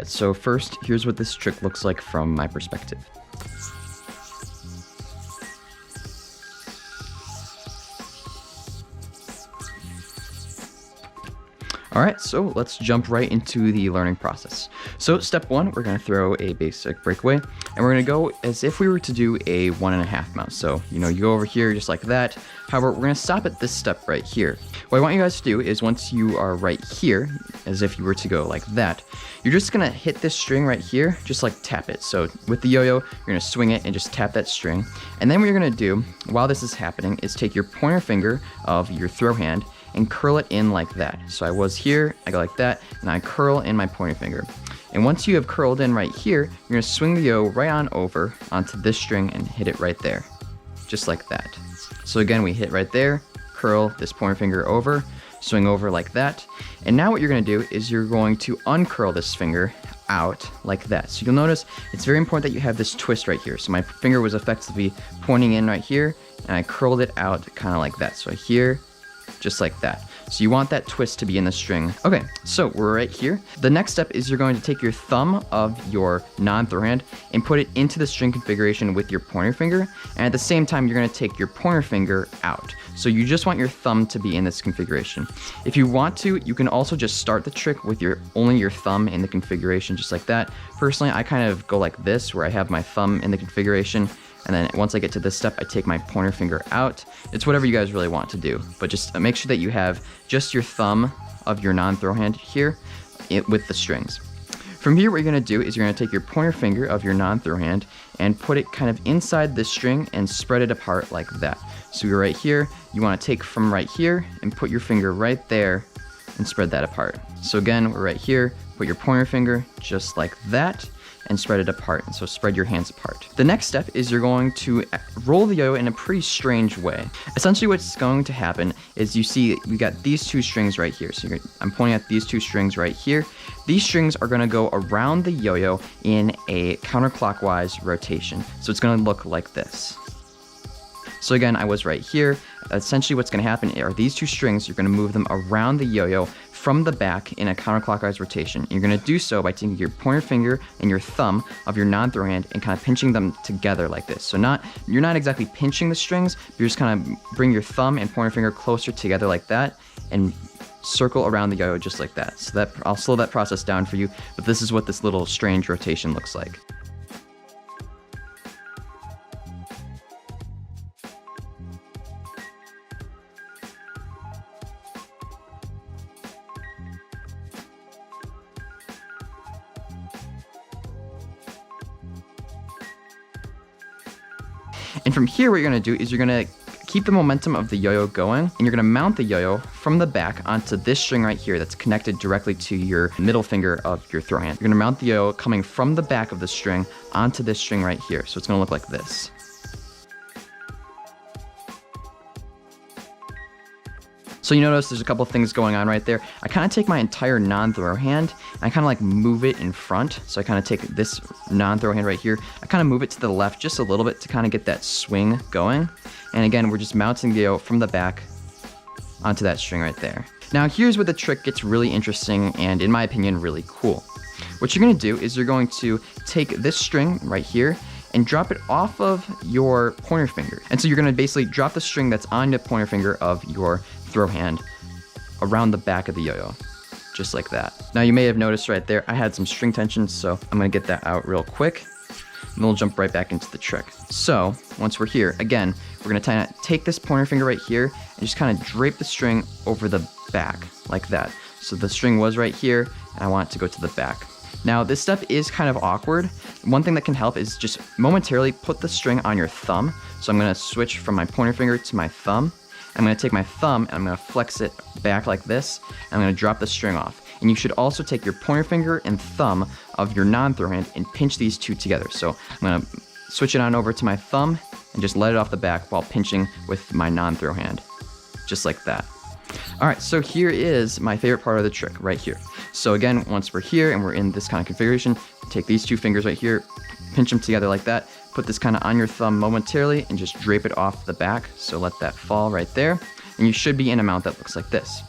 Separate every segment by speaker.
Speaker 1: Alright, so first, here's what this trick looks like from my perspective. Alright, so let's jump right into the learning process. So step one, we're going to throw a basic breakaway, and we're going to go as if we were to do a 1.5 mount. So, you go over here just like that. However, we're going to stop at this step right here. What I want you guys to do is once you are right here, as if you were to go like that, you're just going to hit this string right here, just like tap it. So with the yo-yo, you're going to swing it and just tap that string. And then what you're going to do while this is happening is take your pointer finger of your throw hand and curl it in like that. So I was here, I go like that, and I curl in my pointer finger. And once you have curled in right here, you're gonna swing the yo right on over onto this string and hit it right there, just like that. So again, we hit right there, curl this pointer finger over, swing over like that. And now what you're gonna do is you're going to uncurl this finger out like that. So you'll notice it's very important that you have this twist right here. So my finger was effectively pointing in right here, and I curled it out kind of like that. So here, just like that. So you want that twist to be in the string. Okay, so we're right here. The next step is you're going to take your thumb of your non-throw hand and put it into the string configuration with your pointer finger. And at the same time, you're going to take your pointer finger out. So you just want your thumb to be in this configuration. If you want to, you can also just start the trick with only your thumb in the configuration, just like that. Personally, I kind of go like this, where I have my thumb in the configuration. And then once I get to this step, I take my pointer finger out. It's whatever you guys really want to do, but just make sure that you have just your thumb of your non-throw hand here with the strings. From here, what you're gonna do is you're gonna take your pointer finger of your non-throw hand and put it kind of inside this string and spread it apart like that. So you're right here, you wanna take from right here and put your finger right there and spread that apart. So again, we're right here, put your pointer finger just like that, and spread it apart. And so spread your hands apart. The next step is you're going to roll the yo-yo in a pretty strange way. Essentially what's going to happen is you see we got these two strings right here. So I'm pointing at these two strings right here. These strings are gonna go around the yo-yo in a counterclockwise rotation. So it's gonna look like this. So again, I was right here. Essentially what's gonna happen are these two strings, you're gonna move them around the yo-yo from the back in a counterclockwise rotation. You're gonna do so by taking your pointer finger and your thumb of your non-throw hand and kind of pinching them together like this. So you're not exactly pinching the strings, you're just kind of bring your thumb and pointer finger closer together like that and circle around the yo-yo just like that. So that I'll slow that process down for you, but this is what this little strange rotation looks like. And from here, what you're gonna do is you're gonna keep the momentum of the yo-yo going, and you're gonna mount the yo-yo from the back onto this string right here that's connected directly to your middle finger of your throw hand. You're gonna mount the yo-yo coming from the back of the string onto this string right here. So it's gonna look like this. So you notice there's a couple things going on right there. I kind of take my entire non-throw hand, and I kind of like move it in front. So I kind of take this non-throw hand right here, I kind of move it to the left just a little bit to kind of get that swing going. And again, we're just mounting the yo from the back onto that string right there. Now here's where the trick gets really interesting and, in my opinion, really cool. What you're gonna do is you're going to take this string right here and drop it off of your pointer finger. And so you're gonna basically drop the string that's on the pointer finger of your throw hand around the back of the yo-yo, just like that. Now you may have noticed right there, I had some string tension, so I'm gonna get that out real quick, and we'll jump right back into the trick. So once we're here, again, we're gonna take this pointer finger right here and just kind of drape the string over the back like that. So the string was right here, and I want it to go to the back. Now this step is kind of awkward. One thing that can help is just momentarily put the string on your thumb. So I'm gonna switch from my pointer finger to my thumb. I'm gonna take my thumb and I'm gonna flex it back like this. And I'm gonna drop the string off. And you should also take your pointer finger and thumb of your non-throw hand and pinch these two together. So I'm gonna switch it on over to my thumb and just let it off the back while pinching with my non-throw hand, just like that. All right, so here is my favorite part of the trick right here. So again, once we're here and we're in this kind of configuration, take these two fingers right here, pinch them together like that, put this kind of on your thumb momentarily and just drape it off the back. So let that fall right there. And you should be in a mount that looks like this.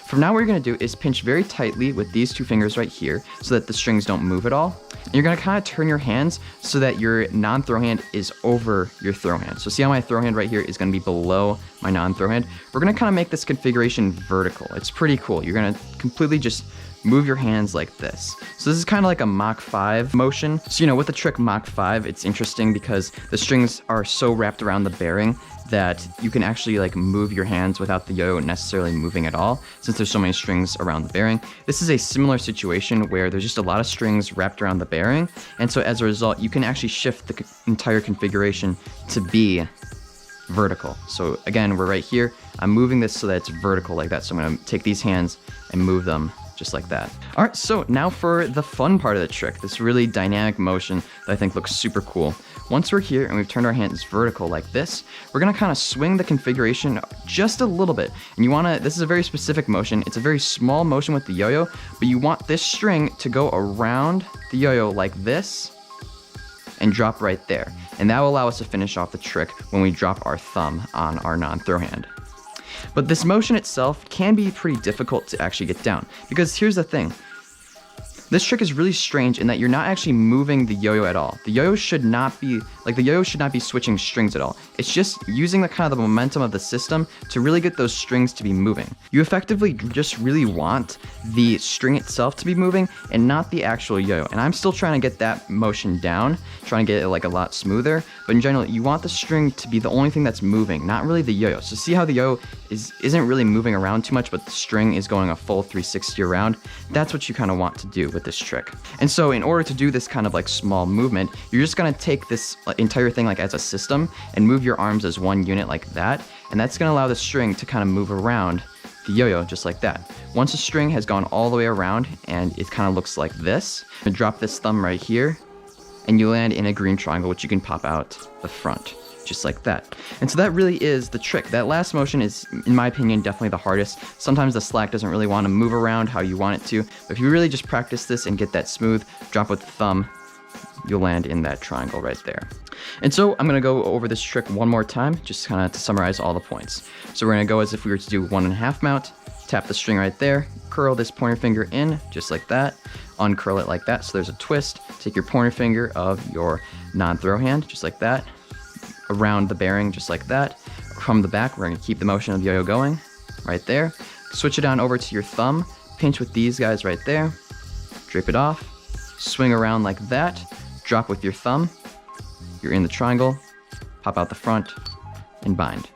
Speaker 1: From now, what you're gonna do is pinch very tightly with these two fingers right here so that the strings don't move at all. And you're gonna kind of turn your hands so that your non-throw hand is over your throw hand. So see how my throw hand right here is gonna be below my non-throw hand? We're gonna kind of make this configuration vertical. It's pretty cool. You're gonna completely just move your hands like this. So this is kind of like a Mach 5 motion. So, you know, with the trick Mach 5, it's interesting because the strings are so wrapped around the bearing that you can actually like move your hands without the yo-yo necessarily moving at all, since there's so many strings around the bearing. This is a similar situation where there's just a lot of strings wrapped around the bearing, and so as a result, you can actually shift the entire configuration to be vertical. So again, we're right here. I'm moving this so that it's vertical like that. So I'm gonna take these hands and move them just like that. All right, so now for the fun part of the trick, this really dynamic motion that I think looks super cool. Once we're here and we've turned our hands vertical like this, we're gonna kind of swing the configuration just a little bit. And you wanna, this is a very specific motion. It's a very small motion with the yo-yo, but you want this string to go around the yo-yo like this and drop right there. And that will allow us to finish off the trick when we drop our thumb on our non-throw hand. But this motion itself can be pretty difficult to actually get down, because here's the thing. This trick is really strange in that you're not actually moving the yo-yo at all. The yo-yo should not be, switching strings at all. It's just using the kind of the momentum of the system to really get those strings to be moving. You effectively just really want the string itself to be moving and not the actual yo-yo. And I'm still trying to get that motion down, trying to get it like a lot smoother. But in general, you want the string to be the only thing that's moving, not really the yo-yo. So see how the yo-yo isn't really moving around too much, but the string is going a full 360 around? That's what you kind of want to do with this trick. And so in order to do this kind of like small movement, you're just gonna take this entire thing like as a system and move your arms as one unit like that. And that's gonna allow the string to kind of move around the yo-yo just like that. Once the string has gone all the way around and it kind of looks like this, I'm gonna drop this thumb right here and you land in a green triangle, which you can pop out the front. Just like that. And so that really is the trick. That last motion is, in my opinion, definitely the hardest. Sometimes the slack doesn't really want to move around how you want it to, but if you really just practice this and get that smooth, drop with the thumb, you'll land in that triangle right there. And so I'm gonna go over this trick one more time, just kind of to summarize all the points. So we're gonna go as if we were to do 1.5 mount, tap the string right there, curl this pointer finger in, just like that, uncurl it like that, so there's a twist, take your pointer finger of your non-throw hand, just like that, around the bearing just like that. From the back, we're gonna keep the motion of the yo-yo going right there. Switch it on over to your thumb, pinch with these guys right there, drape it off, swing around like that, drop with your thumb, you're in the triangle, pop out the front, and bind.